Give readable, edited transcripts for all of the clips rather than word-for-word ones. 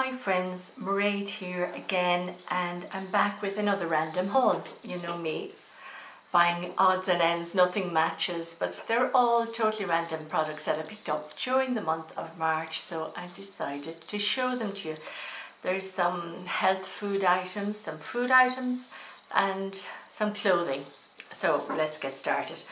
Hi friends, Mairead here again, and I'm back with another random haul. You know me, buying odds and ends, nothing matches, but they're all totally random products that I picked up during the month of March, so I decided to show them to you. There's some health food items, some food items, and some clothing. So let's get started.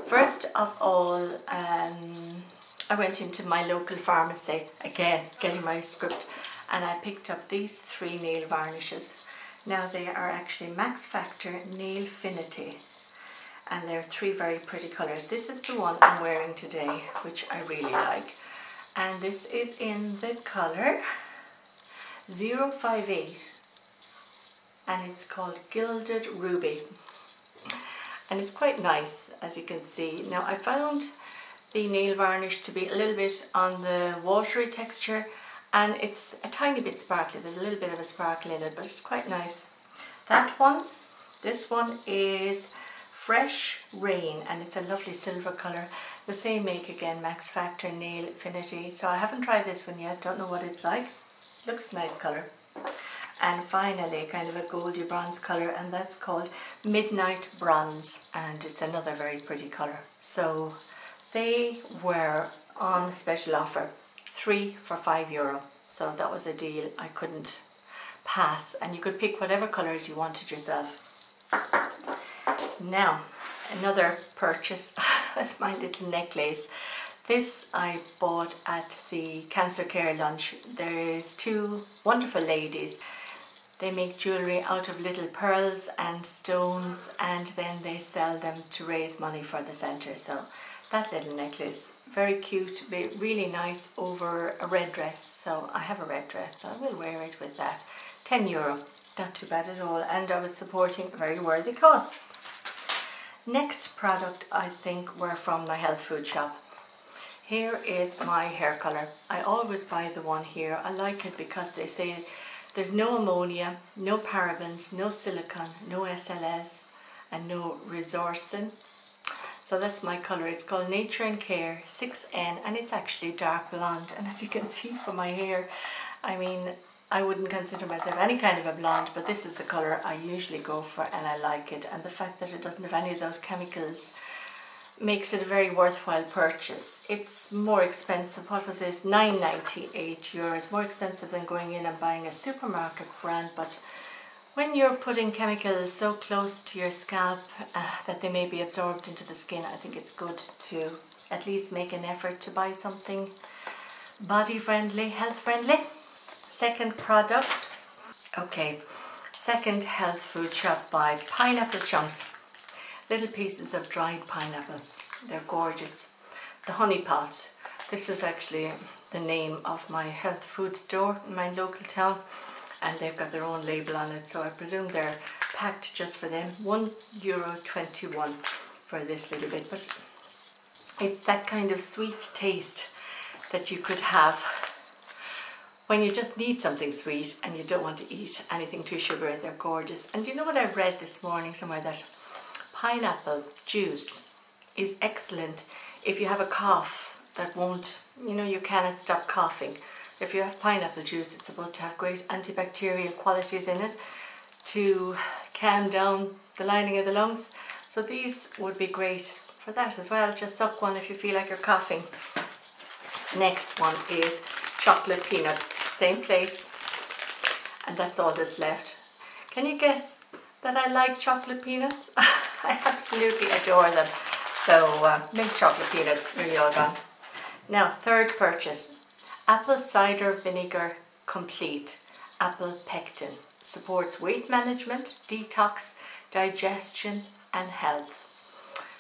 First of all, I went into my local pharmacy, again getting my script, and I picked up these 3 nail varnishes. Now they are actually Max Factor Nailfinity, and they're 3 very pretty colours. This is the one I'm wearing today, which I really like, and this is in the colour 058, and it's called Gilded Ruby, and it's quite nice, as you can see. Now I found the nail varnish to be a little bit on the watery texture, and it's a tiny bit sparkly. There's a little bit of a sparkle in it, but it's quite nice. That one, this one is Fresh Rain, and it's a lovely silver colour. The same make again, Max Factor Nailfinity. So I haven't tried this one yet, don't know what it's like. Looks nice colour. And finally, kind of a goldy bronze colour, and that's called Midnight Bronze, and it's another very pretty colour. So they were on special offer, 3 for €5. So that was a deal I couldn't pass, and you could pick whatever colours you wanted yourself. Now, another purchase is my little necklace. This I bought at the cancer care lunch. There's 2 wonderful ladies. They make jewellery out of little pearls and stones, and then they sell them to raise money for the centre. So that little necklace, very cute, really nice over a red dress. So I have a red dress, so I will wear it with that. €10, not too bad at all, and I was supporting a very worthy cause. Next product I think were from my health food shop. Here is my hair colour. I always buy the one here. I like it because they say there's no ammonia, no parabens, no silicone, no SLS, and no resorcin. So that's my colour. It's called Nature and Care 6N, and it's actually dark blonde. And as you can see from my hair, I mean, I wouldn't consider myself any kind of a blonde, but this is the colour I usually go for, and I like it. And the fact that it doesn't have any of those chemicals makes it a very worthwhile purchase. It's more expensive. What was this? €9.98, more expensive than going in and buying a supermarket brand. But when you're putting chemicals so close to your scalp that they may be absorbed into the skin, I think it's good to at least make an effort to buy something body friendly, health friendly. Second product, okay, second health food shop buy, pineapple chunks. Little pieces of dried pineapple. They're gorgeous. The honey pot. This is actually the name of my health food store in my local town, and they've got their own label on it, so I presume they're packed just for them. €1.21 for this little bit, but it's that kind of sweet taste that you could have when you just need something sweet and you don't want to eat anything too sugary. They're gorgeous. And you know what I read this morning somewhere, that pineapple juice is excellent if you have a cough that won't, you cannot stop coughing. If you have pineapple juice, it's supposed to have great antibacterial qualities in it to calm down the lining of the lungs. So these would be great for that as well. Just suck one if you feel like you're coughing. Next one is chocolate peanuts, same place, and that's all that's left. Can you guess that I like chocolate peanuts? I absolutely adore them. So mint chocolate peanuts, really all gone. Now, third purchase, apple cider vinegar complete, apple pectin, supports weight management, detox, digestion and health.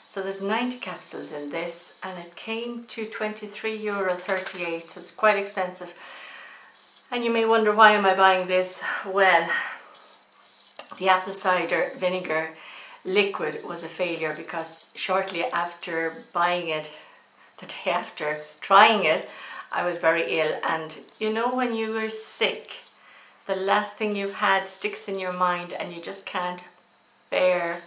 So there's 90 capsules in this, and it came to €23.38, so it's quite expensive. And you may wonder, why am I buying this? Well, the apple cider vinegar liquid was a failure, because shortly after buying it, the day after trying it, I was very ill. And you know when you were sick, the last thing you've had sticks in your mind and you just can't bear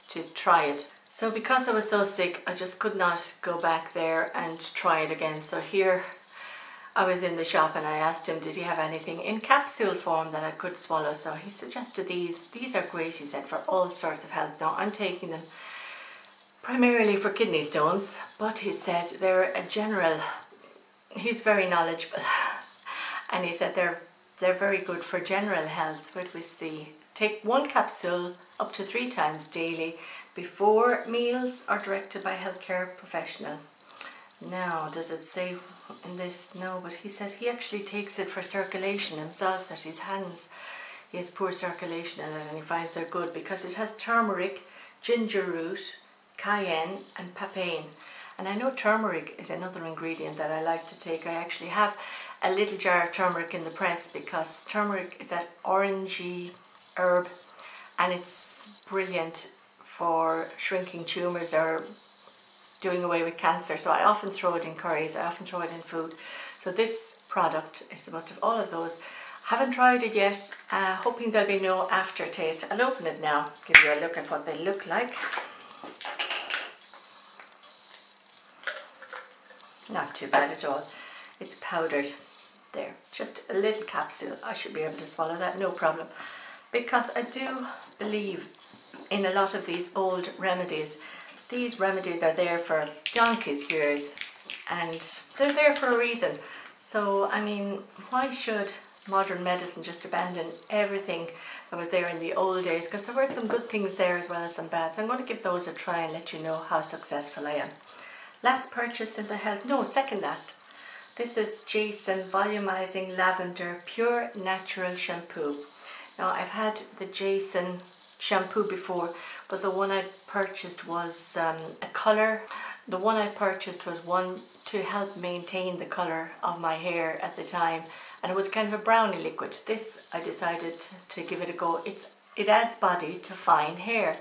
to try it. So because I was so sick, I just could not go back there and try it again. So here I was in the shop and I asked him did he have anything in capsule form that I could swallow, so he suggested these. These are great, he said, for all sorts of health. Now I'm taking them primarily for kidney stones, but he said they're a general, he's very knowledgeable, and he said they're very good for general health. But we see, take one capsule up to 3 times daily before meals or directed by a healthcare professional. Now, does it say in this? No, but he says he actually takes it for circulation himself, that his hands, he has poor circulation in it, and he finds they're good because it has turmeric, ginger root, cayenne and papain. And I know turmeric is another ingredient that I like to take. I actually have a little jar of turmeric in the press because turmeric is that orangey herb and it's brilliant for shrinking tumours or doing away with cancer. So I often throw it in curries, I often throw it in food. So this product is supposed to have all of those. Haven't tried it yet, hoping there'll be no aftertaste. I'll open it now, give you a look at what they look like. Not too bad at all. It's powdered. There, it's just a little capsule. I should be able to swallow that, no problem. Because I do believe in a lot of these old remedies. These remedies are there for donkey's years and they're there for a reason. So, I mean, why should modern medicine just abandon everything that was there in the old days? Because there were some good things there as well as some bad. So I'm going to give those a try and let you know how successful I am. Last purchase in the health, no, second last. This is Jason Volumizing Lavender Pure Natural Shampoo. Now, I've had the Jason shampoo before, but the one I purchased was a colour. The one I purchased was one to help maintain the colour of my hair at the time, and it was kind of a brownie liquid. This, I decided to give it a go. It adds body to fine hair.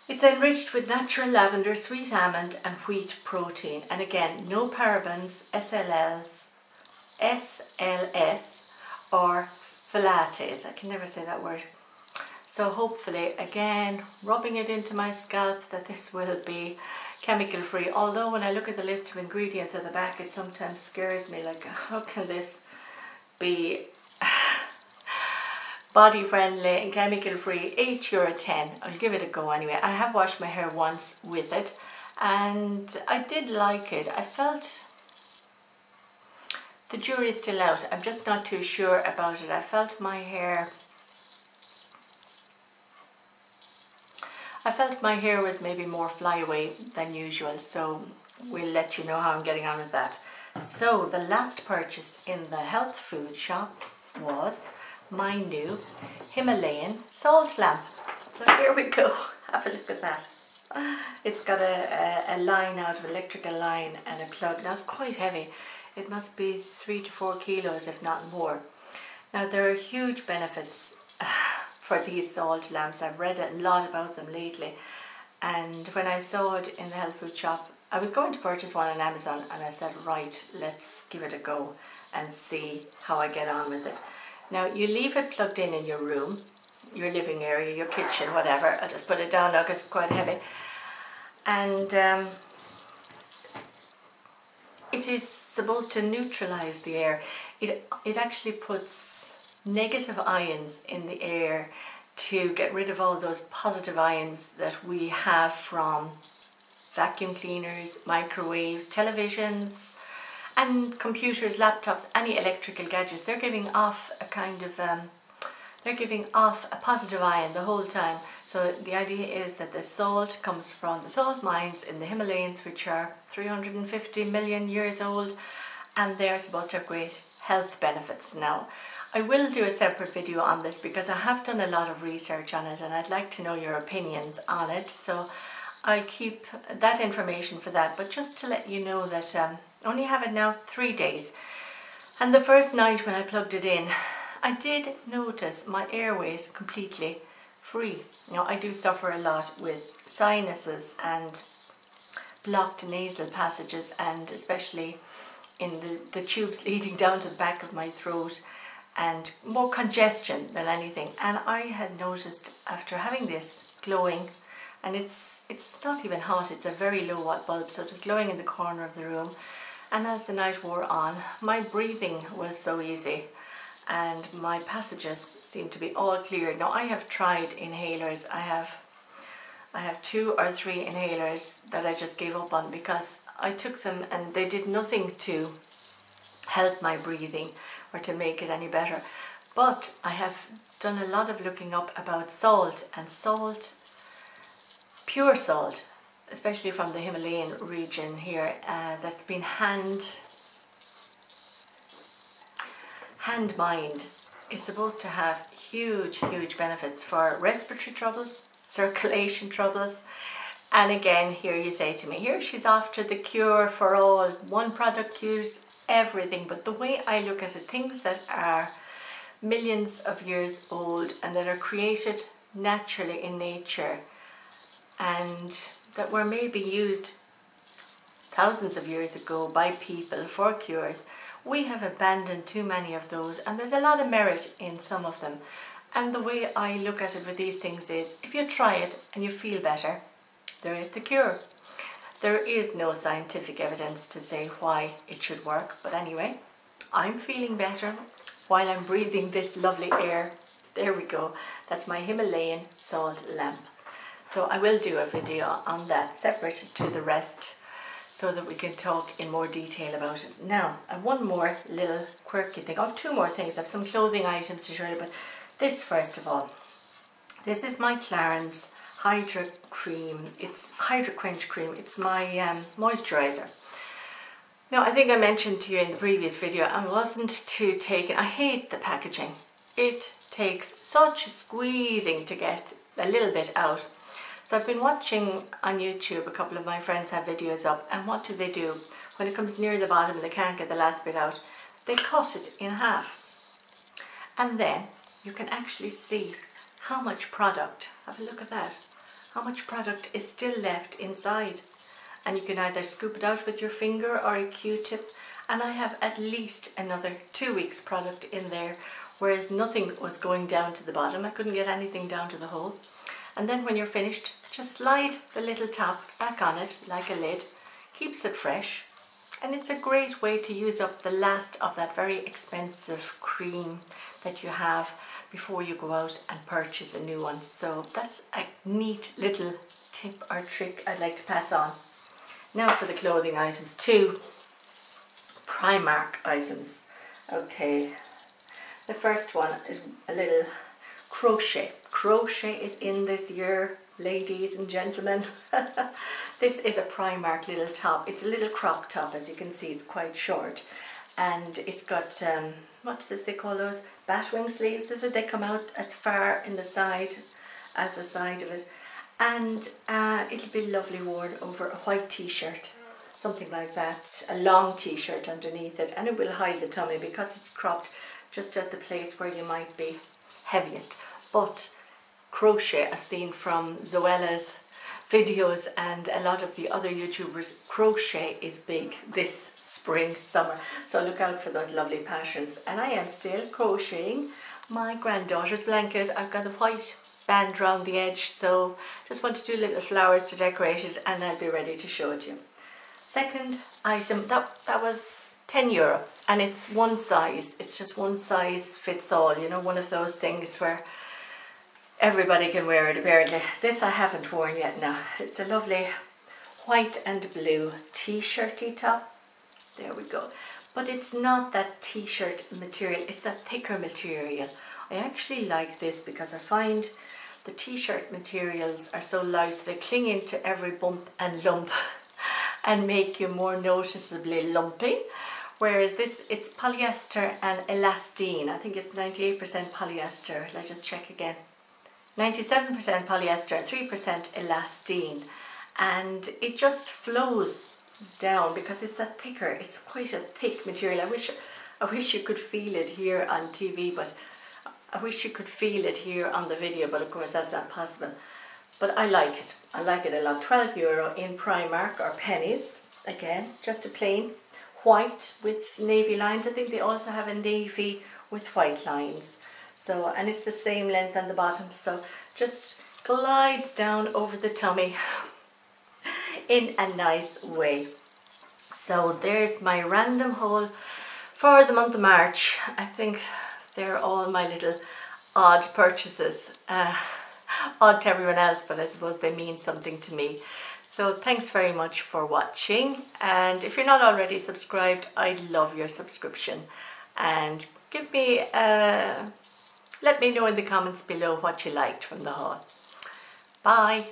It's enriched with natural lavender, sweet almond and wheat protein, and again, no parabens, SLS or phthalates. I can never say that word. So hopefully, again, rubbing it into my scalp, that this will be chemical free. Although when I look at the list of ingredients at the back, it sometimes scares me, like how can this be body friendly and chemical free? €8.10. I'll give it a go anyway. I have washed my hair once with it and I did like it. I felt the jury's still out. I'm just not too sure about it. I felt my hair was maybe more flyaway than usual, so we'll let you know how I'm getting on with that. So the last purchase in the health food shop was my new Himalayan Salt lamp. So here we go, have a look at that. It's got a line out of electrical line and a plug. Now it's quite heavy. It must be 3 to 4 kilos, if not more. Now there are huge benefits for these salt lamps. I've read a lot about them lately, and when I saw it in the health food shop, I was going to purchase one on Amazon and I said, right, let's give it a go and see how I get on with it. Now you leave it plugged in your room, your living area, your kitchen, whatever. I'll just put it down now because it's quite heavy. And it is supposed to neutralize the air. It actually puts negative ions in the air to get rid of all those positive ions that we have from vacuum cleaners, microwaves, televisions and computers, laptops, any electrical gadgets. They're giving off a kind of they're giving off a positive ion the whole time. So the idea is that the salt comes from the salt mines in the Himalayas, which are 350 million years old, and they're supposed to have great health benefits. Now, I will do a separate video on this because I have done a lot of research on it and I'd like to know your opinions on it. So I'll keep that information for that. But just to let you know that I only have it now 3 days. And the first night when I plugged it in, I did notice my airways completely free. Now, I do suffer a lot with sinuses and blocked nasal passages, and especially in the tubes leading down to the back of my throat, and more congestion than anything. And I had noticed after having this glowing, and it's not even hot, it's a very low watt bulb, so it was glowing in the corner of the room, And as the night wore on, my breathing was so easy and my passages seemed to be all clear. Now I have tried inhalers. I have 2 or 3 inhalers that I just gave up on because I took them and they did nothing to help my breathing or to make it any better. But I have done a lot of looking up about salt, and salt, pure salt, especially from the Himalayan region here, that's been hand mined, is supposed to have huge benefits for respiratory troubles, circulation troubles. And again, here you say to me, here she's after the cure for all, one product cures everything. But the way I look at it, things that are millions of years old and that are created naturally in nature and that were maybe used thousands of years ago by people for cures, we have abandoned too many of those, and there's a lot of merit in some of them. And the way I look at it with these things is, if you try it and you feel better, there is the cure. There is no scientific evidence to say why it should work, but anyway, I'm feeling better while I'm breathing this lovely air. There we go. That's my Himalayan salt lamp. So I will do a video on that separate to the rest so that we can talk in more detail about it. Now, I have one more little quirky thing. I have 2 more things. I have some clothing items to show you, but this first of all. This is my Clarins Hydra Cream. It's Hydra Quench Cream. It's my moisturiser. Now, I think I mentioned to you in the previous video, I wasn't too taken. I hate the packaging. It takes such squeezing to get a little bit out. So I've been watching on YouTube, a couple of my friends have videos up, and what do? When it comes near the bottom and they can't get the last bit out, they cut it in half. And then you can actually see how much product, have a look at that, how much product is still left inside. And you can either scoop it out with your finger or a Q-tip, and I have at least another 2 weeks product in there, whereas nothing was going down to the bottom. I couldn't get anything down to the hole. And then when you're finished, just slide the little top back on it like a lid, keeps it fresh, and it's a great way to use up the last of that very expensive cream that you have before you go out and purchase a new one. So that's a neat little tip or trick I'd like to pass on. Now for the clothing items, 2 Primark items. Okay, the first one is a little crochet. Crochet is in this year, ladies and gentlemen. This is a Primark little top. It's a little crop top, as you can see. It's quite short, and it's got what does they call those? Batwing sleeves, is it? They come out as far in the side as the side of it, and it'll be lovely worn over a white t-shirt, something like that, a long t-shirt underneath it, and it will hide the tummy because it's cropped just at the place where you might be heaviest. But crochet, I've seen from Zoella's videos and a lot of the other YouTubers, crochet is big this spring, summer. So look out for those lovely patterns. And I am still crocheting my granddaughter's blanket. I've got a white band around the edge, so just want to do little flowers to decorate it, and I'll be ready to show it to you. Second item, that was €10, and it's one size. It's just one size fits all, you know, one of those things where everybody can wear it apparently. This I haven't worn yet now. It's a lovely white and blue t-shirty top. There we go. But it's not that t-shirt material, it's that thicker material. I actually like this because I find the t-shirt materials are so light, they cling into every bump and lump and make you more noticeably lumpy. Whereas this, it's polyester and elastine. I think it's 98% polyester. Let's just check again. 97% polyester, 3% elastine. And it just flows down because it's that thicker. It's quite a thick material. I wish you could feel it here on TV, but I wish you could feel it here on the video, but of course that's not possible. But I like it. I like it a lot. €12 in Primark or pennies. Again, just a plain white with navy lines. I think they also have a navy with white lines. So, and it's the same length on the bottom. So just glides down over the tummy in a nice way. So there's my random haul for the month of March. I think they're all my little odd purchases. Odd to everyone else, but I suppose they mean something to me. So thanks very much for watching, and if you're not already subscribed, I'd love your subscription, and give me let me know in the comments below what you liked from the haul. Bye.